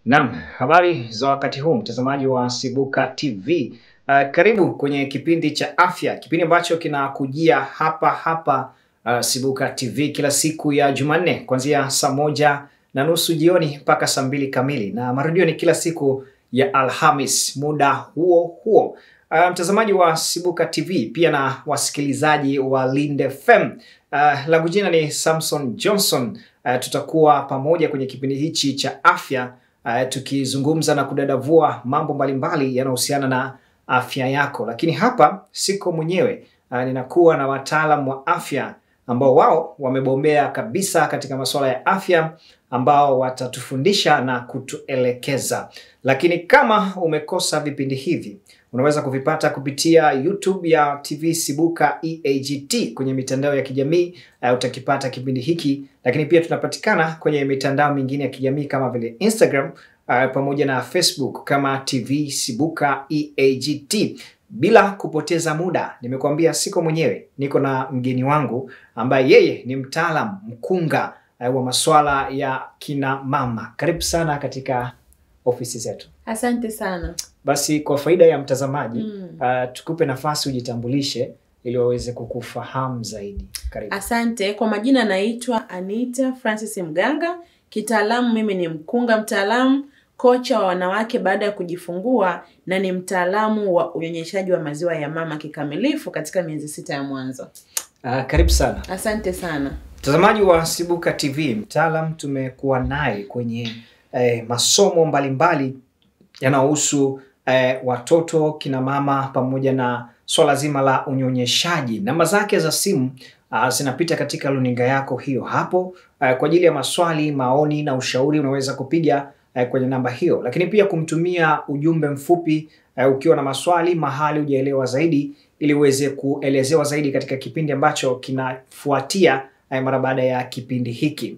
Naam, habari za wakati huu mtazamaji wa Sibuka TV. Karibu kwenye kipindi cha afya, kipindi ambacho kinakujia hapa Sibuka TV kila siku ya Jumanne kuanzia saa 1:30 jioni mpaka saa 2 kamili, na marudio ni kila siku ya Alhamis muda huo. Mtazamaji wa Sibuka TV pia na wasikilizaji wa Linde FM. Langu jina ni Samson Johnson. Tutakuwa pamoja kwenye kipindi hichi cha afya, tukizungumza na kudadavua mambo mbalimbali yanayohusiana na afya yako. Lakini hapa siko mwenyewe, ninakuwa na wataalamu wa afya ambao wao wamebombea kabisa katika masuala ya afya, ambao watatufundisha na kutuelekeza. Lakini kama umekosa vipindi hivi, unaweza kuvipata kupitia YouTube ya TV Sibuka EAGT. Kwenye mitandao ya kijamii utakipata kipindi hiki, lakini pia tunapatikana kwenye mitandao mingine ya kijamii kama vile Instagram pamoja na Facebook kama TV Sibuka EAGT. Bila kupoteza muda, nimekuambia siko mwenyewe, niko na mgeni wangu ambaye yeye ni mtaalamu mkunga wa masuala ya kina mama. Karibu sana katika ofisi zetu. Asante sana. Basi kwa faida ya mtazamaji, tukupe nafasi ujitambulishe ili waweze kukufahamu zaidi. Karibu. Asante. Kwa majina naitwa Anita Francis Mganga. Kitaalamu mimi ni mkunga mtaalamu, kocha wa wanawake baada ya kujifungua, na ni mtaalamu wa unyonyeshaji wa maziwa ya mama kikamilifu katika miezi 6 ya mwanzo. Karibu sana. Asante sana. Mtazamaji wa Sibuka TV, mtaalamu tumekuwa naye kwenye masomo mbalimbali yanayohusu watoto, kina mama pamoja na swala zima la unyonyeshaji. Namba zake za simu zinapita katika runinga yako hiyo hapo. Kwa ajili ya maswali, maoni na ushauri unaweza kupiga kwenye namba hiyo, lakini pia kumtumia ujumbe mfupi ukiwa na maswali mahali hujaelewa zaidi, ili uweze kuelezewa zaidi katika kipindi ambacho kinafuatia mara baada ya kipindi hiki.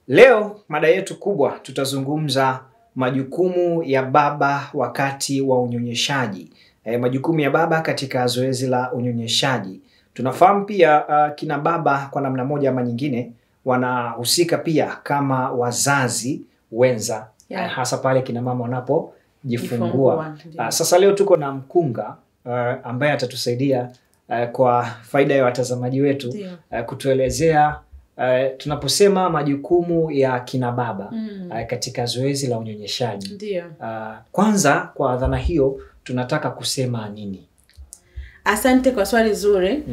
Leo mada yetu kubwa, tutazungumza majukumu ya baba wakati wa unyonyeshaji. Majukumu ya baba katika zoezi la unyonyeshaji. Tunafahamu pia kina baba kwa namna moja ama nyingine wanahusika pia kama wazazi wenza, hasa pale kina mama wanapojifungua. Sasa leo tuko na mkunga ambaye atatusaidia kwa faida ya watazamaji wetu kutuelezea tunaposema majukumu ya kina baba katika zoezi la unyonyeshaji. Kwanza kwa dhana hiyo tunataka kusema nini? Asante kwa swali zuri.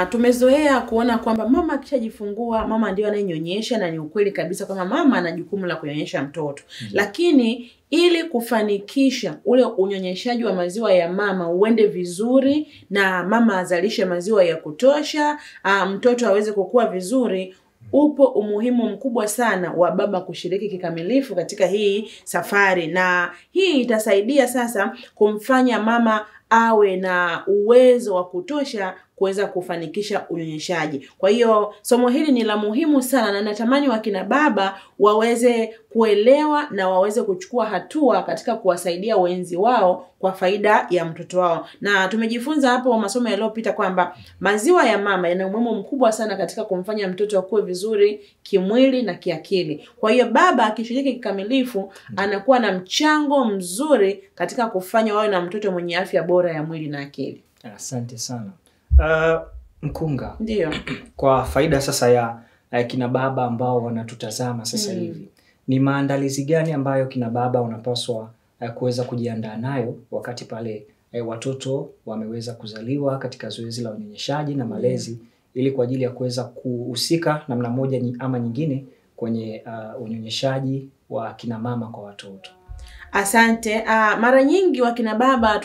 Tumezoea kuona kwamba mama akishajifungua mama ndio anayenyonyesha, na ni ukweli kabisa kwamba mama ana jukumu la kunyonyesha mtoto. Lakini ili kufanikisha ule unyonyeshaji wa maziwa ya mama uende vizuri na mama azalishe maziwa ya kutosha, mtoto aweze kukua vizuri, upo umuhimu mkubwa sana wa baba kushiriki kikamilifu katika hii safari, na hii itasaidia sasa kumfanya mama awe na uwezo wa kutosha kuweza kufanikisha unyonyeshaji. Kwa hiyo somo hili ni la muhimu sana, na natamani wakina baba waweze kuelewa na waweze kuchukua hatua katika kuwasaidia wenzi wao kwa faida ya mtoto wao. Na tumejifunza hapo masomo yaliyopita kwamba maziwa ya mama yana umuhimu mkubwa sana katika kumfanya mtoto akue vizuri kimwili na kiakili. Kwa hiyo baba akishiriki kikamilifu anakuwa na mchango mzuri katika kufanya wawe na mtoto mwenye afya bora ya mwili na akili. Asante sana. Mkunga. Ndio. Kwa faida sasa ya kina baba ambao wanatutazama sasa hivi, ni maandalizi gani ambayo kina baba wanapaswa kuweza kujiandaa nayo wakati pale watoto wameweza kuzaliwa katika zoezi la unyonyeshaji na malezi, ili kwa ajili ya kuweza kuhusika namna moja ama nyingine kwenye unyonyeshaji wa kina mama kwa watoto? Asante. Mara nyingi wakina baba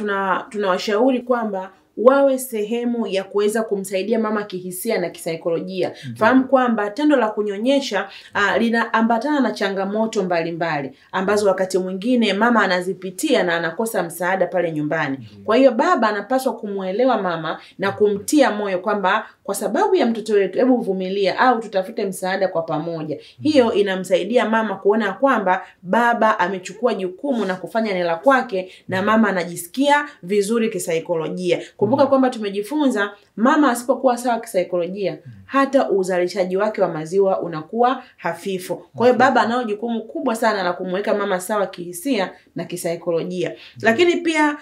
tunawashauri kwamba wawe sehemu ya kuweza kumsaidia mama kihisia na kisaikolojia. Fahamu kwamba tendo la kunyonyesha linaambatana na changamoto mbalimbali ambazo wakati mwingine mama anazipitia na anakosa msaada pale nyumbani. Kwa hiyo baba anapaswa kumuelewa mama na kumtia moyo kwamba kwa sababu ya mtoto wetu, hebu vumilia au tutafute msaada kwa pamoja. Hiyo inamsaidia mama kuona kwamba baba amechukua jukumu na kufanya nila kwake, na mama anajisikia vizuri kisaikolojia. Kumbuka kwamba tumejifunza mama asipokuwa sawa kisaikolojia, hata uzalishaji wake wa maziwa unakuwa hafifu. Kwa hiyo baba anao jukumu kubwa sana la kumweka mama sawa kihisia na kisaikolojia. Lakini pia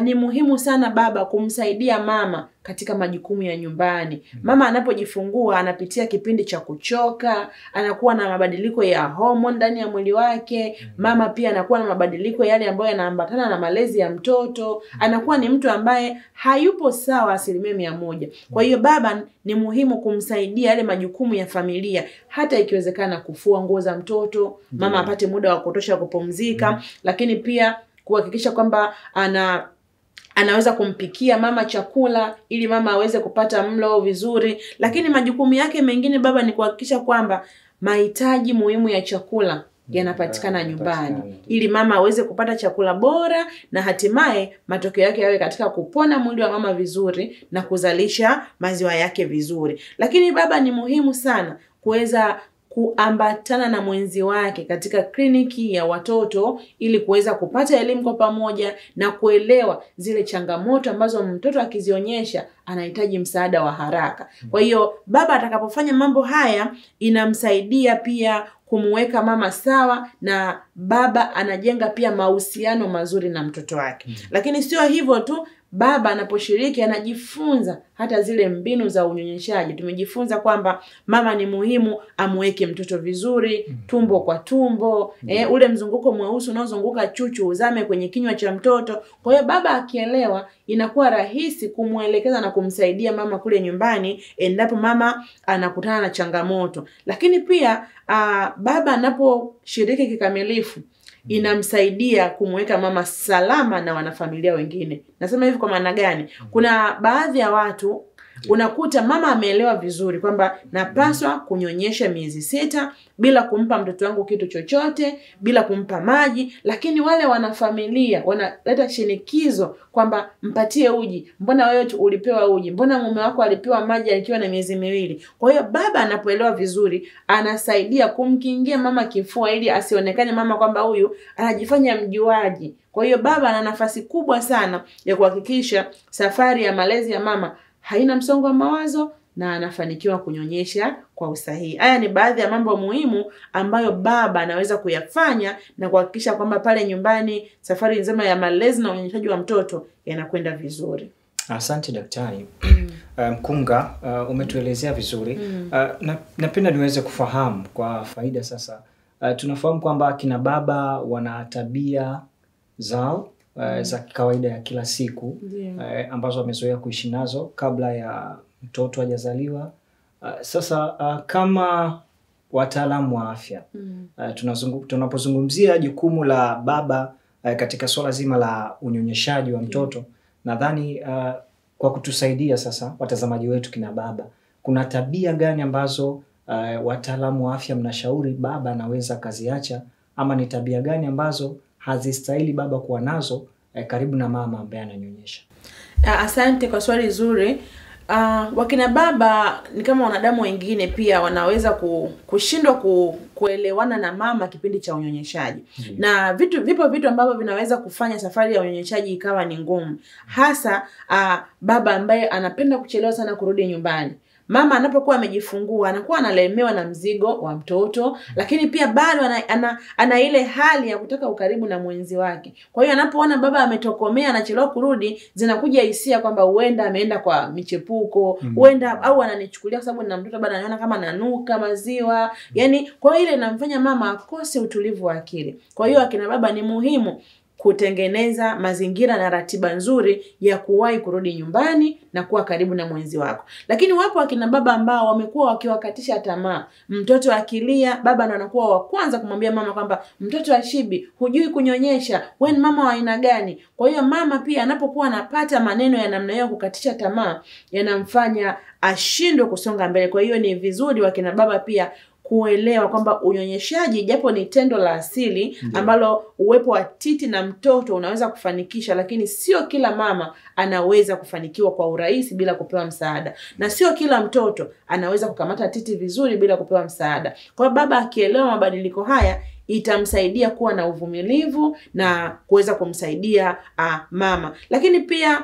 ni muhimu sana baba kumsaidia mama katika majukumu ya nyumbani. Mama anapojifungua anapitia kipindi cha kuchoka, anakuwa na mabadiliko ya hormone ndani ya mwili wake. Mama pia anakuwa na mabadiliko yale ambayo yanaambatana na malezi ya mtoto. Anakuwa ni mtu ambaye hayupo sawa 100%. Kwa hiyo baba ni muhimu kumsaidia yale majukumu ya familia, hata ikiwezekana kufua nguo za mtoto, mama apate muda wa kutosha kupumzika, lakini pia kuhakikisha kwamba anaweza kumpikia mama chakula ili mama aweze kupata mlo vizuri. Lakini majukumu yake mengine baba ni kuhakikisha kwamba mahitaji muhimu ya chakula yanapatikana nyumbani ili mama aweze kupata chakula bora, na hatimaye matokeo yake yawe katika kupona mwili wa mama vizuri na kuzalisha maziwa yake vizuri. Lakini baba ni muhimu sana kuweza kuambatana na mwenzi wake katika kliniki ya watoto ili kuweza kupata elimu kwa pamoja na kuelewa zile changamoto ambazo mtoto akizionyesha anahitaji msaada wa haraka. Kwa hiyo baba atakapofanya mambo haya inamsaidia pia kumweka mama sawa, na baba anajenga pia mahusiano mazuri na mtoto wake. Lakini sio hivyo tu, baba anaposhiriki anajifunza hata zile mbinu za unyonyeshaji. Tumejifunza kwamba mama ni muhimu amweke mtoto vizuri, tumbo kwa tumbo, ule mzunguko mweusi unaozunguka chuchu uzame kwenye kinywa cha mtoto. Kwa hiyo baba akielewa, inakuwa rahisi kumuelekeza na kumsaidia mama kule nyumbani endapo mama anakutana na changamoto. Lakini pia baba anaposhiriki kikamilifu inamsaidia kumweka mama salama na wanafamilia wengine. Nasema hivi kwa maana gani? Kuna baadhi ya watu unakuta mama ameelewa vizuri kwamba napaswa kunyonyesha miezi 6 bila kumpa mtoto wangu kitu chochote, bila kumpa maji, lakini wale wanafamilia wanaleta shinikizo kwamba mpatie uji. Mbona wewe ulipewa uji? Mbona mume wako alipewa maji akiwa na miezi 2? Kwa hiyo baba anapoelewa vizuri, anasaidia kumkingia mama kifua ili asionekane mama kwamba huyu anajifanya mjuaji. Kwa hiyo baba ana nafasi kubwa sana ya kuhakikisha safari ya malezi ya mama haina msongo wa mawazo na anafanikiwa kunyonyesha kwa usahihi. Haya ni baadhi ya mambo muhimu ambayo baba anaweza kuyafanya na kuhakikisha kwamba pale nyumbani safari nzima ya malezi na unyonyeshaji wa mtoto yanakwenda vizuri. Asante daktari. Mkunga, umetuelezea vizuri. Napenda niweze kufahamu kwa faida sasa. Tunafahamu kwamba kina baba wana tabia zao za kawaida ya kila siku ambazo wamezoea kuishi nazo kabla ya mtoto hajazaliwa. Sasa kama wataalamu wa afya, tunapozungumzia jukumu la baba katika swala zima la unyonyeshaji wa mtoto, nadhani kwa kutusaidia sasa watazamaji wetu kina baba, kuna tabia gani ambazo wataalamu wa afya mnashauri baba anaweza kaziacha, ama ni tabia gani ambazo hazistahili baba kuwa nazo karibu na mama ambaye ananyonyesha? Asante kwa swali zuri. Wakina baba ni kama wanadamu wengine pia wanaweza kushindwa kuelewana na mama kipindi cha unyonyeshaji. Na vipo vitu ambavyo vinaweza kufanya safari ya unyonyeshaji ikawa ni ngumu. Hasa baba ambaye anapenda kuchelewa sana kurudi nyumbani. Mama anapokuwa amejifungua anakuwa analemewa na mzigo wa mtoto, lakini pia bado ana ile hali ya kutaka ukaribu na mwenzi wake. Kwa hiyo anapoona baba ametokomea anachelewa kurudi, zinakuja hisia kwamba huenda ameenda kwa michepuko, huenda au ananichukulia kwa sababu nina mtoto bado anaona kama nanuka maziwa. Yaani kwa hiyo ile inamfanya mama akose utulivu wa akili. Kwa hiyo akina baba ni muhimu kutengeneza mazingira na ratiba nzuri ya kuwahi kurudi nyumbani na kuwa karibu na mwenzi wako. Lakini wapo akina baba ambao wamekuwa wakiwakatisha tamaa. Mtoto akilia, baba ndo anakuwa wa kwanza kumwambia mama kwamba mtoto ashibi, hujui kunyonyesha, wewe ni mama wa aina gani? Kwa hiyo mama pia anapokuwa anapata maneno ya namna hiyo kukatisha tamaa, yanamfanya ashindwe kusonga mbele. Kwa hiyo ni vizuri wakina baba pia kuelewa kwamba unyonyeshaji japo ni tendo la asili ambalo uwepo wa titi na mtoto unaweza kufanikisha, lakini sio kila mama anaweza kufanikiwa kwa urahisi bila kupewa msaada, na sio kila mtoto anaweza kukamata titi vizuri bila kupewa msaada. Kwa baba akielewa mabadiliko haya itamsaidia kuwa na uvumilivu na kuweza kumsaidia mama. Lakini pia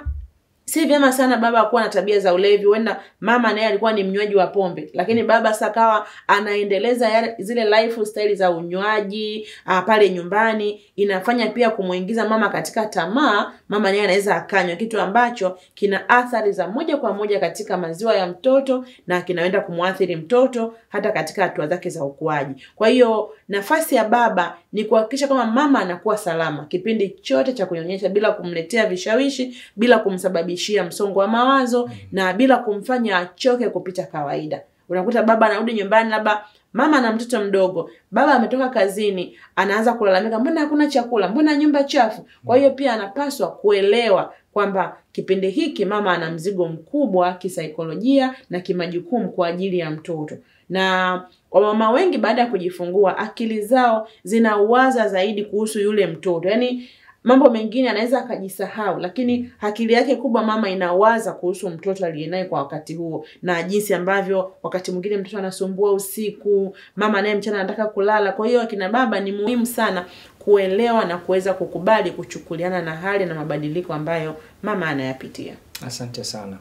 si vyema sana baba kuwa na tabia za ulevi. Huenda mama naye alikuwa ni mnywaji wa pombe, lakini baba sasa kawa anaendeleza zile lifestyle za unywaji pale nyumbani, inafanya pia kumuingiza mama katika tamaa. Mama naye anaweza akanywa, kitu ambacho kina athari za moja kwa moja katika maziwa ya mtoto na kinaenda kumuathiri mtoto hata katika hatua zake za ukuaji. Kwa hiyo nafasi ya baba ni kuhakikisha kama mama anakuwa salama kipindi chote cha kunyonyesha, bila kumletea vishawishi, bila kumsababishia msongo wa mawazo, na bila kumfanya achoke kupita kawaida. Unakuta baba anarudi nyumbani, labda mama na mtoto mdogo, baba ametoka kazini, anaanza kulalamika, mbona hakuna chakula, mbona nyumba chafu. Kwa hiyo pia anapaswa kuelewa kwamba kipindi hiki mama ana mzigo mkubwa kisaikolojia na kimajukumu kwa ajili ya mtoto. Na wamama wengi baada ya kujifungua, akili zao zinawaza zaidi kuhusu yule mtoto. Yaani mambo mengine anaweza akajisahau, lakini akili yake kubwa mama inawaza kuhusu mtoto aliyenaye kwa wakati huo, na jinsi ambavyo wakati mwingine mtoto anasumbua usiku, mama naye mchana anataka kulala. Kwa hiyo akina baba ni muhimu sana kuelewa na kuweza kukubali kuchukuliana na hali na mabadiliko ambayo mama anayapitia. Asante sana.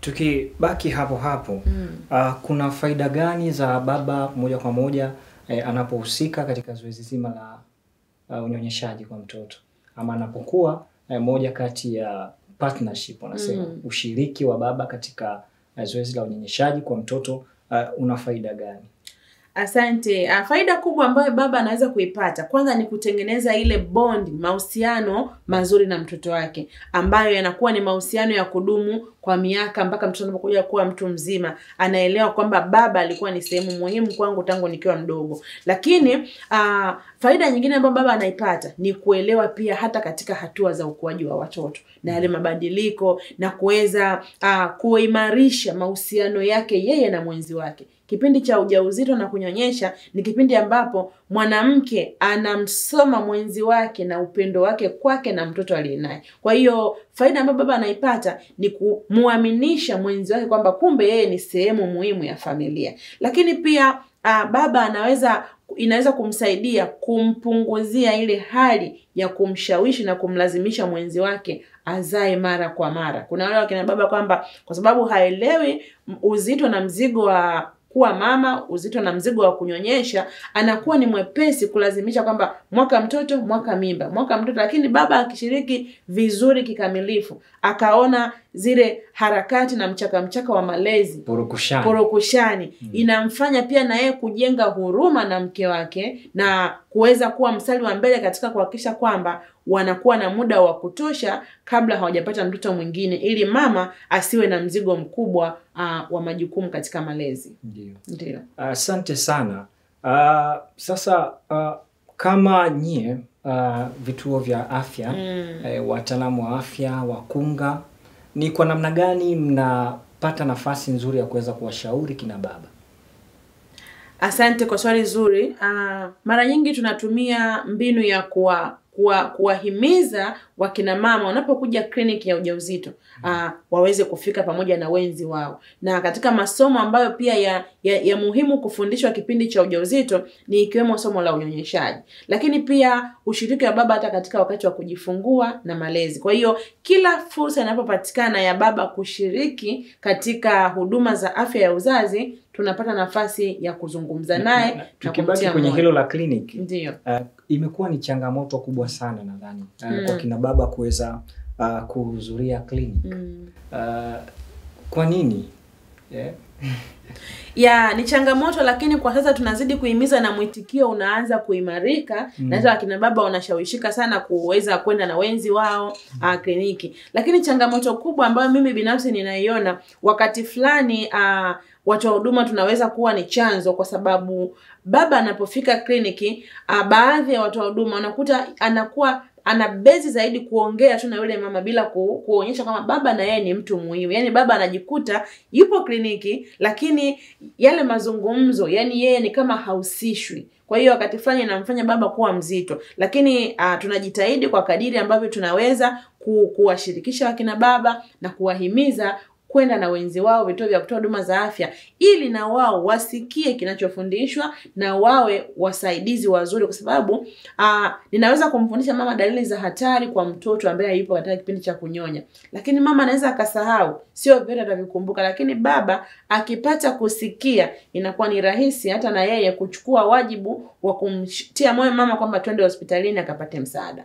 Tukibaki hapo kuna faida gani za baba moja kwa moja anapohusika katika zoezi zima la unyonyeshaji kwa mtoto, ama anapokuwa moja kati ya partnership wanasema ushiriki wa baba katika zoezi la unyonyeshaji kwa mtoto, una faida gani? Asante. Faida kubwa ambayo baba anaweza kuipata, kwanza ni kutengeneza ile bond, mahusiano mazuri na mtoto wake, ambayo yanakuwa ni mahusiano ya kudumu kwa miaka mpaka mtoto anapokuja kuwa mtu mzima. Anaelewa kwamba baba alikuwa ni sehemu muhimu kwangu tangu nikiwa mdogo. Lakini faida nyingine ambayo baba anaipata ni kuelewa pia hata katika hatua za ukuaji wa watoto na yale mabadiliko, na kuweza kuimarisha mahusiano yake yeye na mwenzi wake. Kipindi cha ujauzito na kunyonyesha ni kipindi ambapo mwanamke anamsoma mwenzi wake na upendo wake kwake na mtoto aliyenaye. Kwa hiyo faida ambayo baba anaipata ni kumuaminisha mwenzi wake kwamba kumbe yeye ni sehemu muhimu ya familia. Lakini pia baba inaweza kumsaidia kumpunguzia ile hali ya kumshawishi na kumlazimisha mwenzi wake azae mara kwa mara. Kuna wale wakina baba kwamba kwa sababu haelewi uzito na mzigo wa kuwa mama, uzito na mzigo wa kunyonyesha, anakuwa ni mwepesi kulazimisha kwamba mwaka mtoto, mwaka mimba, mwaka mtoto. Lakini baba akishiriki vizuri kikamilifu, akaona zile harakati na mchaka wa malezi, porokushani, inamfanya pia na yeye kujenga huruma na mke wake, na kuweza kuwa mstari wa mbele katika kuhakikisha kwamba wanakuwa na muda wa kutosha kabla hawajapata mtoto mwingine, ili mama asiwe na mzigo mkubwa wa majukumu katika malezi. Ndio. Asante sana. Sasa kama nyie vituo vya afya, wataalamu wa afya, wakunga, ni kwa namna gani mnapata nafasi nzuri ya kuweza kuwashauri kina baba? Asante kwa swali zuri. Mara nyingi tunatumia mbinu ya kuwahimiza wakina mama wanapokuja kliniki ya ujauzito waweze kufika pamoja na wenzi wao. Na katika masomo ambayo pia ya muhimu kufundishwa kipindi cha ujauzito ni ikiwemo somo la unyonyeshaji, lakini pia ushiriki wa baba hata katika wakati wa kujifungua na malezi. Kwa hiyo kila fursa inapopatikana ya baba kushiriki katika huduma za afya ya uzazi, tunapata nafasi ya kuzungumza naye. Tukibaki kwenye hilo la kliniki, ndio imekuwa ni changamoto kubwa sana nadhani kwa kina baba kuweza kuhudhuria kliniki. Kwa nini? Ni changamoto, lakini kwa sasa tunazidi kuhimiza na mwitikio unaanza kuimarika, na hata akina baba wanashawishika sana kuweza kwenda na wenzi wao kliniki. Lakini changamoto kubwa ambayo mimi binafsi ninaiona, wakati fulani watu wa huduma tunaweza kuwa ni chanzo, kwa sababu baba anapofika kliniki, baadhi ya watu wa huduma wanakuta ana bezi zaidi kuongea tu na yule mama bila kuonyesha kama baba na yeye ni mtu muhimu. Yaani baba anajikuta yupo kliniki, lakini yale mazungumzo, yani yeye ni kama hausishwi. Kwa hiyo wakati fulani inamfanya baba kuwa mzito. Lakini tunajitahidi kwa kadiri ambavyo tunaweza kuwashirikisha wakina baba na kuwahimiza kwenda na wenzi wao vituo vya kutoa huduma za afya, ili na wao wasikie kinachofundishwa na wawe wasaidizi wazuri, kwa sababu ninaweza kumfundisha mama dalili za hatari kwa mtoto ambaye yupo katika kipindi cha kunyonya, lakini mama anaweza akasahau, sio vile atavikumbuka, lakini baba akipata kusikia inakuwa ni rahisi hata na yeye kuchukua wajibu wa kumtia moyo mama kwamba twende hospitalini akapate msaada.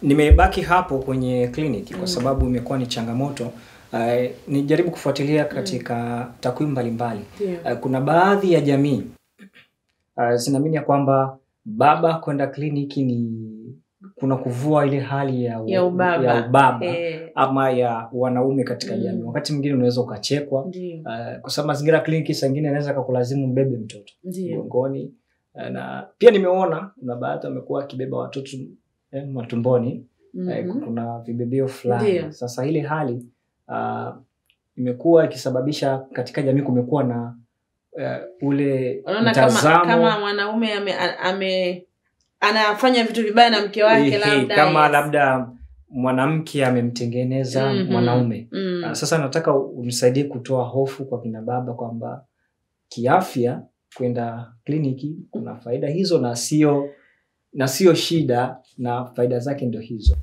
Nimebaki hapo kwenye kliniki kwa sababu imekuwa ni changamoto. Nijaribu kufuatilia katika takwimu mbalimbali. Kuna baadhi ya jamii zinaamini kwamba baba kwenda kliniki ni kuna kuvua ile hali ya ubaba ama ya wanaume katika jamii. Wakati mwingine unaweza ukachekwa kwa sababu mazingira ya kliniki saa nyingine yanaweza kukulazimu mbebe mtoto mgongoni. Na pia nimeona kuna baadhi wamekuwa kibeba watoto matumboni. Kuna vibebeo fulani. Sasa ile hali imekuwa ikisababisha katika jamii kumekuwa na ule mtazamo kama mwanaume anafanya vitu vibaya na mke wake, labda mwanamke amemtengeneza mwanaume. Sasa nataka unisaidie kutoa hofu kwa kina baba kwamba kiafya kwenda kliniki kuna faida hizo na sio shida, na faida zake ndio hizo.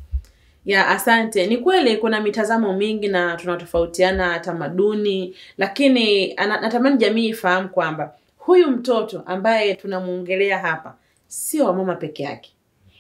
Asante. Ni kweli kuna mitazamo mingi na tunatofautiana tamaduni, lakini natamani jamii ifahamu kwamba huyu mtoto ambaye tunamuongelea hapa sio wa mama peke yake.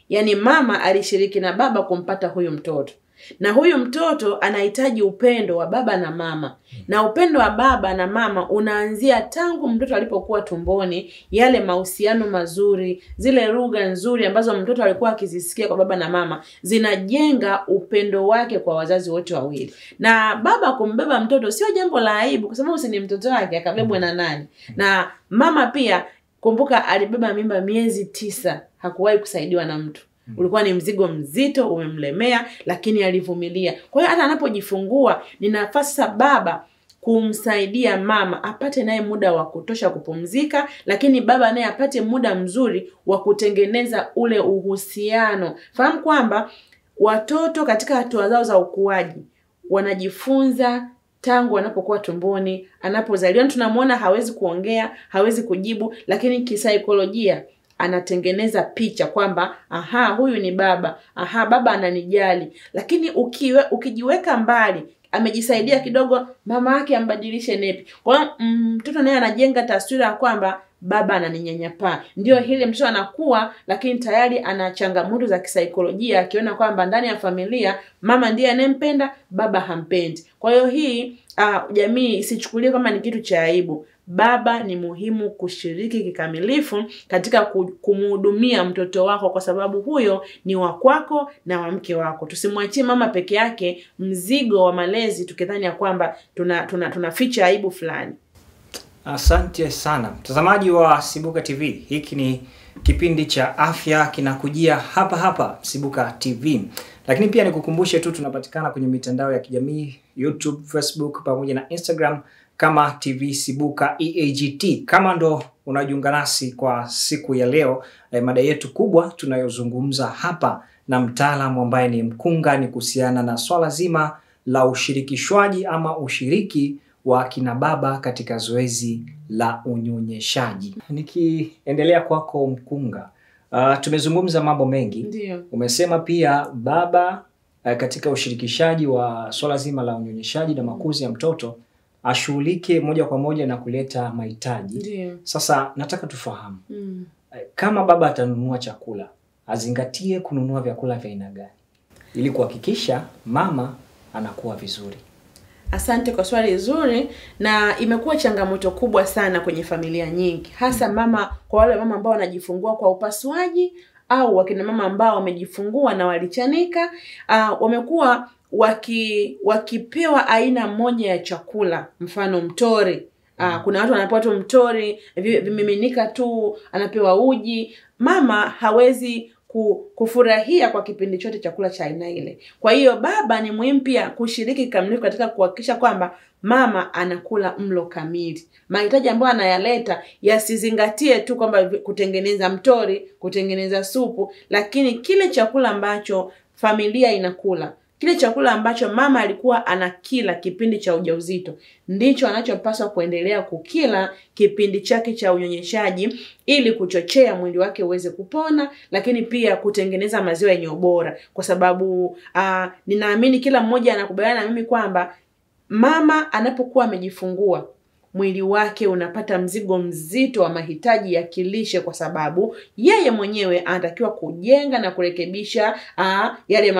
Yaani mama alishiriki na baba kumpata huyu mtoto. Na huyu mtoto anahitaji upendo wa baba na mama. Na upendo wa baba na mama unaanzia tangu mtoto alipokuwa tumboni, yale mahusiano mazuri, zile lugha nzuri ambazo mtoto alikuwa akizisikia kwa baba na mama, zinajenga upendo wake kwa wazazi wote wawili. Na baba kumbeba mtoto sio jambo la aibu, kwa sababu si ni mtoto wake, akabebwa na nani? Na mama pia, kumbuka alibeba mimba miezi 9, hakuwahi kusaidiwa na mtu. Ulikuwa ni mzigo mzito, umemlemea, lakini alivumilia. Kwa hiyo hata anapojifungua ni nafasi baba kumsaidia mama apate naye muda wa kutosha kupumzika, lakini baba naye apate muda mzuri wa kutengeneza ule uhusiano. Fahamu kwamba watoto katika hatua zao za ukuaji wanajifunza tangu wanapokuwa tumboni. Anapozaliwa tunamuona hawezi kuongea, hawezi kujibu, lakini kisaikolojia anatengeneza picha kwamba huyu ni baba, baba ananijali. Lakini ukijiweka mbali, amejisaidia kidogo, mama yake ambadilishe nepi. Kwa hiyo mtoto naye anajenga taswira ya kwamba baba ananinyanyapaa. Ndio hili mtoto anakuwa, lakini tayari ana changamoto za kisaikolojia, akiona kwamba ndani ya familia mama ndiye anempenda, baba hampendi. Kwa hiyo hii jamii isichukulie kama ni kitu cha aibu. Baba ni muhimu kushiriki kikamilifu katika kumhudumia mtoto wako, kwa sababu huyo ni wa kwako na wa mke wako. Tusimwachie mama peke yake mzigo wa malezi tukidhani ya kwamba tunaficha aibu fulani. Asante sana mtazamaji wa Sibuka TV. Hiki ni kipindi cha afya kinakujia hapa Sibuka TV. Lakini pia nikukumbushe tu tunapatikana kwenye mitandao ya kijamii, YouTube, Facebook pamoja na Instagram kama TV Sibuka EAGT. Kama ndo unajiunga nasi kwa siku ya leo, mada yetu kubwa tunayozungumza hapa na mtaalamu ambaye ni mkunga ni kuhusiana na swala zima la ushirikishwaji ama ushiriki wa kina baba katika zoezi la unyonyeshaji. Nikiendelea kwako mkunga, tumezungumza mambo mengi. Ndiyo. Umesema pia baba katika ushirikishaji wa swala zima la unyonyeshaji na makuzi ya mtoto ashughulike moja kwa moja na kuleta mahitaji. Ndiyo. Sasa nataka tufahamu kama baba atanunua chakula, azingatie kununua vyakula vya aina gani ili kuhakikisha mama anakuwa vizuri? Asante kwa swali zuri, na imekuwa changamoto kubwa sana kwenye familia nyingi, hasa kwa wale mama ambao wanajifungua kwa upasuaji au wakina mama ambao wamejifungua na walichanika. Wamekuwa wakipewa aina moja ya chakula, mfano mtori. Kuna watu wanapewa tu mtori, vimiminika tu, anapewa uji. Mama hawezi kufurahia kwa kipindi chote chakula cha aina ile. Kwa hiyo baba ni muhimu pia kushiriki kikamilifu katika kuhakikisha kwamba mama anakula mlo kamili. Mahitaji ambayo anayaleta yasizingatie tu kwamba kutengeneza mtori, kutengeneza supu, lakini kile chakula ambacho familia inakula kile chakula ambacho mama alikuwa anakila kipindi cha ujauzito ndicho anachopaswa kuendelea kukila kipindi chake cha unyonyeshaji, ili kuchochea mwili wake uweze kupona, lakini pia kutengeneza maziwa yenye ubora. Kwa sababu ninaamini kila mmoja anakubaliana na mimi kwamba mama anapokuwa amejifungua, mwili wake unapata mzigo mzito wa mahitaji ya kilishe, kwa sababu yeye mwenyewe anatakiwa kujenga na kurekebisha yale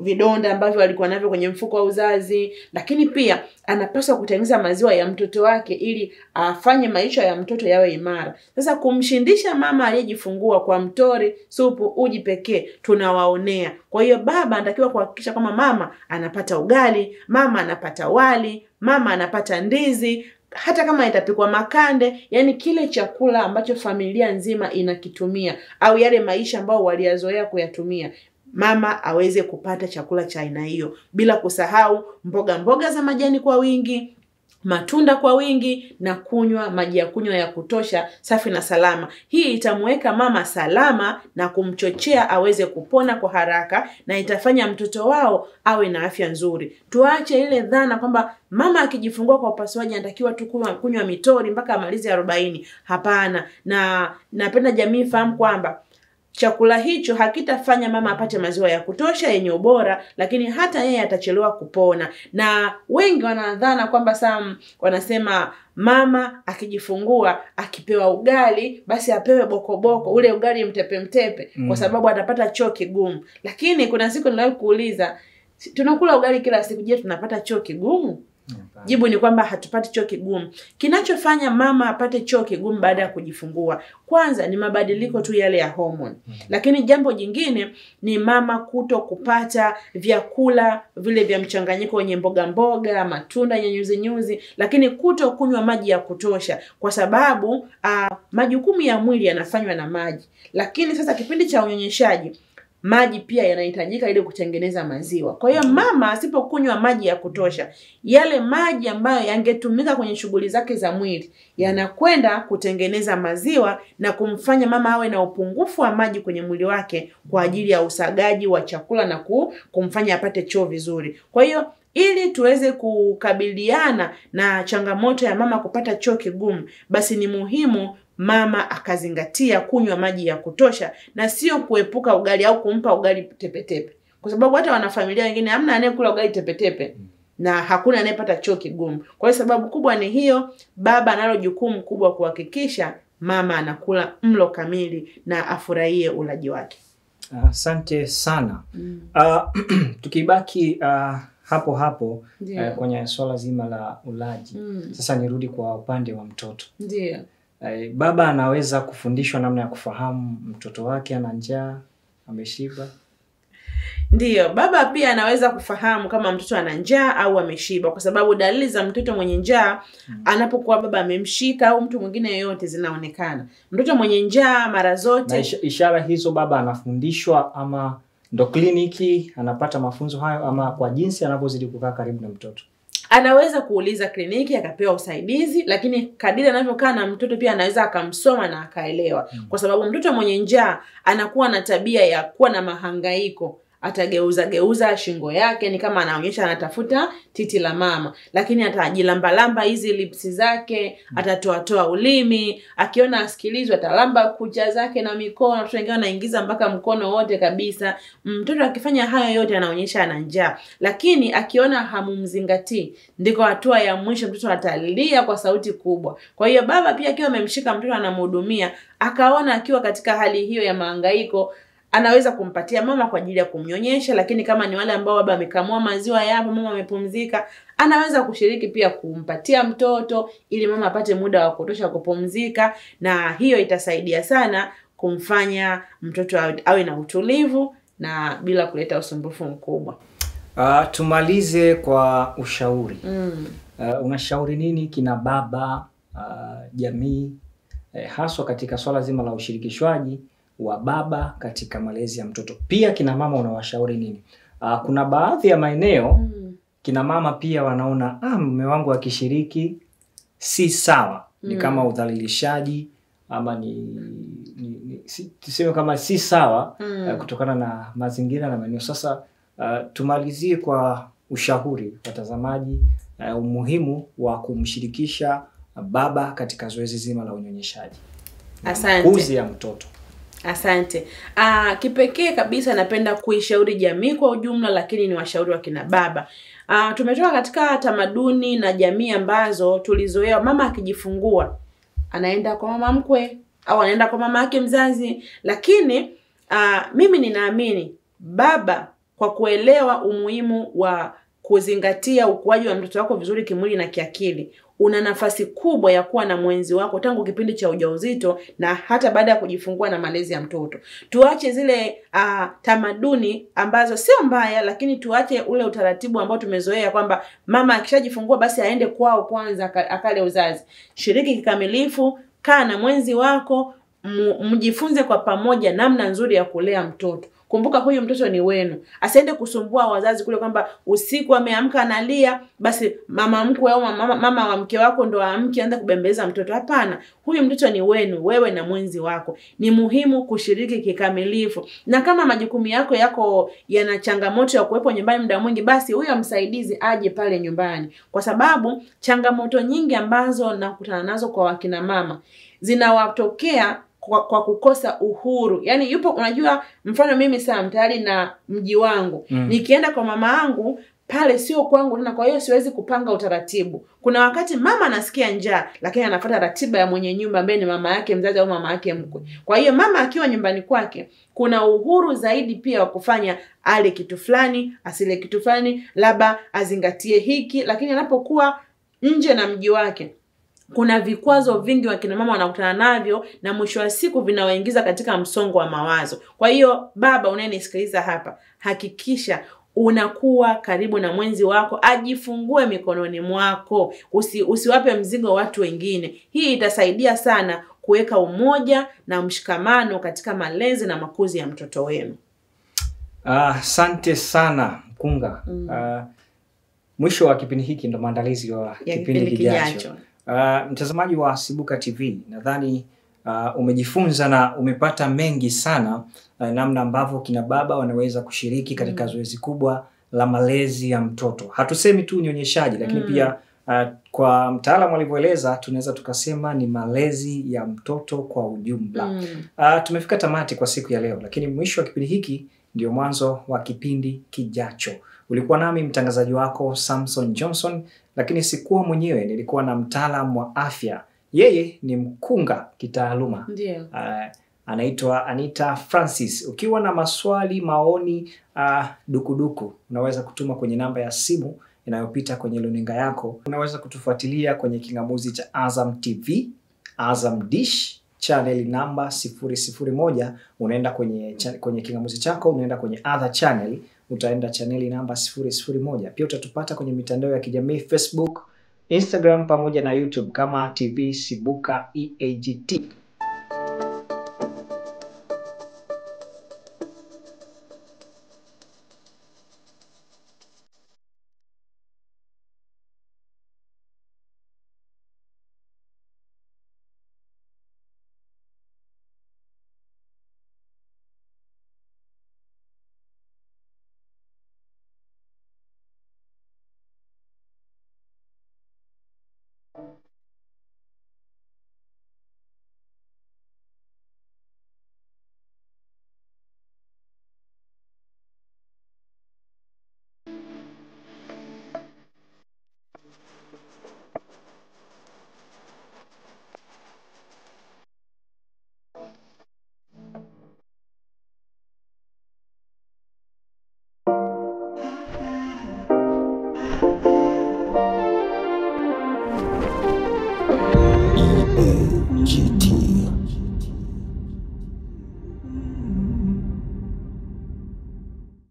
vidonda ambavyo alikuwa navyo kwenye mfuko wa uzazi, lakini pia anapaswa kutengeneza maziwa ya mtoto wake ili afanye maisha ya mtoto yawe imara. Sasa kumshindisha mama aliyejifungua kwa mtori, supu, uji pekee tunawaonea. Kwa hiyo baba anatakiwa kuhakikisha kama mama anapata ugali, mama anapata wali, mama anapata ndizi, hata kama itapikwa makande, yani kile chakula ambacho familia nzima inakitumia au yale maisha ambao waliyazoea kuyatumia, mama aweze kupata chakula cha aina hiyo, bila kusahau mboga za majani kwa wingi, matunda kwa wingi, na kunywa maji ya kunywa ya kutosha, safi na salama. Hii itamweka mama salama na kumchochea aweze kupona kwa haraka, na itafanya mtoto wao awe na afya nzuri. Tuache ile dhana kwamba mama akijifungua kwa upasuaji anatakiwa tu kunywa mitori mpaka amalize 40. Hapana. Na napenda jamii fahamu kwamba chakula hicho hakitafanya mama apate maziwa ya kutosha yenye ubora, lakini hata yeye atachelewa kupona. Na wengi wanadhana kwamba wanasema mama akijifungua akipewa ugali basi apewe bokoboko, ule ugali mtepe kwa sababu atapata choo kigumu. Lakini kuna siku niliwahi kuuliza, tunakula ugali kila siku, je, tunapata choo kigumu? Jibu ni kwamba hatupati choo kigumu. Kinachofanya mama apate choo kigumu baada ya kujifungua, kwanza ni mabadiliko tu yale ya hormone. Lakini jambo jingine ni mama kuto kupata vyakula vile vya mchanganyiko wenye mboga, matunda yenye nyuzi, lakini kuto kunywa maji ya kutosha, kwa sababu majukumu ya mwili yanafanywa na maji. Lakini sasa kipindi cha unyonyeshaji, maji pia yanahitajika ili kutengeneza maziwa. Kwa hiyo mama asipokunywa maji ya kutosha, yale maji ambayo yangetumika kwenye shughuli zake za mwili yanakwenda kutengeneza maziwa na kumfanya mama awe na upungufu wa maji kwenye mwili wake kwa ajili ya usagaji wa chakula na kumfanya apate choo vizuri. Kwa hiyo ili tuweze kukabiliana na changamoto ya mama kupata choo kigumu, basi ni muhimu mama akazingatia kunywa maji ya kutosha, na sio kuepuka ugali au kumpa ugali tepetepe. Kwa sababu hata wanafamilia wengine hamna anayekula ugali tepetepe na hakuna anayepata choo kigumu. Kwa hiyo sababu kubwa ni hiyo, baba analo jukumu kubwa kuhakikisha mama anakula mlo kamili na afurahie ulaji wake. Asante sana. Tukibaki hapo kwenye swala zima la ulaji. Sasa nirudi kwa upande wa mtoto. Ndio. Baba anaweza kufundishwa namna ya kufahamu mtoto wake ana njaa, ameshiba? Ndio, baba pia anaweza kufahamu kama mtoto ana njaa au ameshiba, kwa sababu dalili za mtoto mwenye njaa anapokuwa baba amemshika au mtu mwingine yeyote zinaonekana. Mtoto mwenye njaa mara zote, na ishara hizo baba anafundishwa, ama ndo kliniki anapata mafunzo hayo, ama kwa jinsi anavyozidi kukaa karibu na mtoto? Anaweza kuuliza kliniki akapewa usaidizi, lakini kadiri anavyokaa na mtoto pia anaweza akamsoma na akaelewa. Kwa sababu mtoto mwenye njaa anakuwa na tabia ya kuwa na mahangaiko. Atageuza shingo yake, ni kama anaonyesha anatafuta titi la mama, lakini atajilamba hizi lipsi zake, atatoa ulimi, akiona asikilizwe atalamba kucha zake na mikono, watu wengine wanaingiza mpaka mkono wote kabisa. Mtoto akifanya hayo yote anaonyesha ana njaa. Lakini akiona hamumzingatii, ndiko hatua ya mwisho mtoto atalia kwa sauti kubwa. Kwa hiyo baba pia akiwa amemshika mtoto anamhudumia, akaona akiwa katika hali hiyo ya mahangaiko, anaweza kumpatia mama kwa ajili ya kumnyonyesha. Lakini kama ni wale ambao baba amekamua maziwa yapo, mama amepumzika, anaweza kushiriki pia kumpatia mtoto ili mama apate muda wa kutosha kupumzika, na hiyo itasaidia sana kumfanya mtoto awe na utulivu na bila kuleta usumbufu mkubwa. Tumalize kwa ushauri. Unashauri nini kina baba, jamii, haswa katika swala zima la ushirikishwaji wa baba katika malezi ya mtoto? Pia kina mama unawashauri nini? Kuna baadhi ya maeneo kina mama pia wanaona mume wangu akishiriki si sawa, ni kama udhalilishaji, ama tuseme kama si sawa kutokana na mazingira na maeneo. Sasa Tumalizie kwa ushauri watazamaji, umuhimu wa kumshirikisha baba katika zoezi zima la unyonyeshaji. Asante. Kuzi ya mtoto. Asante. Kipekee kabisa napenda kuishauri jamii kwa ujumla, lakini ni washauri wa kina baba. Tumetoka katika tamaduni na jamii ambazo tulizoea mama akijifungua anaenda kwa mama mkwe au anaenda kwa mama yake mzazi, lakini mimi ninaamini baba, kwa kuelewa umuhimu wa kuzingatia ukuaji wa mtoto wako vizuri kimwili na kiakili, una nafasi kubwa ya kuwa na mwenzi wako tangu kipindi cha ujauzito na hata baada ya kujifungua na malezi ya mtoto. Tuache zile tamaduni ambazo sio mbaya, lakini tuache ule utaratibu ambao tumezoea kwamba mama akishajifungua basi aende kwao kwanza akale uzazi. Shiriki kikamilifu, kaa na mwenzi wako, mjifunze kwa pamoja namna nzuri ya kulea mtoto. Kumbuka huyu mtoto ni wenu. Asiende kusumbua wazazi kule kwamba usiku ameamka analia, basi mama mkwe au mama wa mke wako ndo aamke aanze kubembeleza mtoto. Hapana, huyu mtoto ni wenu, wewe na mwenzi wako. Ni muhimu kushiriki kikamilifu. Na kama majukumu yako yana changamoto ya kuwepo nyumbani muda mwingi, basi huyo msaidizi aje pale nyumbani. Kwa sababu changamoto nyingi ambazo nakutana nazo kwa wakina mama zinawatokea kwa kukosa uhuru. Yaani yupo, unajua, mfano mimi sasa tayari na mji wangu. Nikienda kwa mama yangu pale sio kwangu tena, kwa hiyo siwezi kupanga utaratibu. Kuna wakati mama anasikia njaa, lakini anafuata ratiba ya mwenye nyumba ambaye ni mama yake mzazi au mama yake mkwe. Kwa hiyo mama akiwa nyumbani kwake kuna uhuru zaidi pia wa kufanya ale kitu fulani, asile kitu fulani, labda azingatie hiki. Lakini anapokuwa nje na mji wake, kuna vikwazo vingi wakina mama wanakutana navyo, na mwisho wa siku vinawaingiza katika msongo wa mawazo. Kwa hiyo baba unayenisikiliza hapa, hakikisha unakuwa karibu na mwenzi wako, ajifungue mikononi mwako. Usiwape mzigo watu wengine. Hii itasaidia sana kuweka umoja na mshikamano katika malezi na makuzi ya mtoto wenu. Asante sana Mkunga. Mwisho wa kipindi hiki ndo maandalizi wa kipindi kijacho. Mtazamaji wa Sibuka TV, nadhani umejifunza na umepata mengi sana, namna ambavyo kina baba wanaweza kushiriki katika zoezi kubwa la malezi ya mtoto. Hatusemi tu unyonyeshaji, lakini pia kwa mtaalamu alivyoeleza tunaweza tukasema ni malezi ya mtoto kwa ujumla. Tumefika tamati kwa siku ya leo, lakini mwisho wa kipindi hiki ndio mwanzo wa kipindi kijacho. Ulikuwa nami mtangazaji wako Samson Johnson, lakini sikuwa mwenyewe, nilikuwa na mtaalamu wa afya. Yeye ni mkunga kitaaluma. Ndio. Anaitwa Anita Francis. Ukiwa na maswali, maoni, dukuduku, unaweza kutuma kwenye namba ya simu inayopita kwenye luninga yako. Unaweza kutufuatilia kwenye kingamuzi cha Azam TV, Azam Dish, channel namba 001. Unaenda kwenye kingamuzi chako, unaenda kwenye other channel, utaenda channel namba 001. Pia utatupata kwenye mitandao ya kijamii Facebook, Instagram pamoja na YouTube kama TV Sibuka EAGT. EAGT.